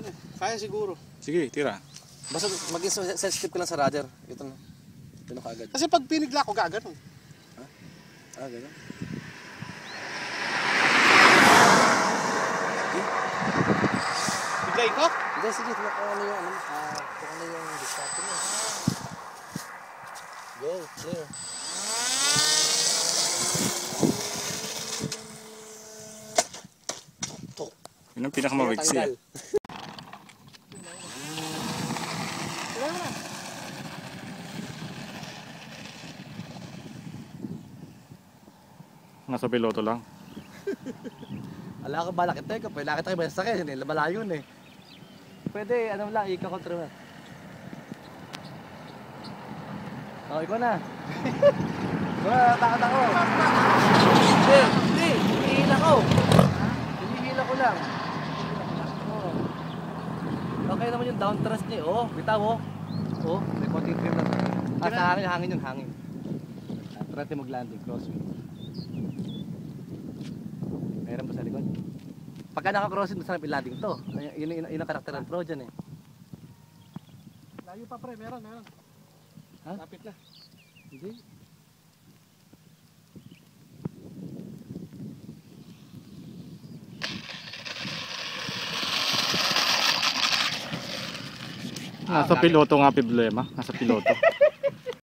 ano, kaya siguro. Sige, tira. Basta maging sensitive ka lang sa rudder. Ito na. Ito na kaagad. Kasi pag pinigla ko, gaganon. Ha? Ah, gano'n. Bigay ko? Hindi, sige. Kung ano yung, kung ano yung distraction mo. Go, clear. Yun ang pinakamawigsi. Nasa piloto lang. Ala ko balak ito, pwede nakita kayo sa akin, malayo yun eh. Pwede, ano lang, ika-control mo. Oh, ikaw na. Takot ako. Hindi, hinihila ko. Hinihila ko lang. Oh. Okay naman yung down thrust niya, oh, bitaw oh. Oh, may konting trim lang. Sa hangin yung hangin. Try natin mag-landing, crosswind. Meron pa sa likod. Pagka naka-crossing, masarap i-landing to. Yun ang karakter ng Pro dyan eh. Layo pa pre, meron. Ha? Lapit na. Hindi. Nasa piloto nga problema. Nasa piloto.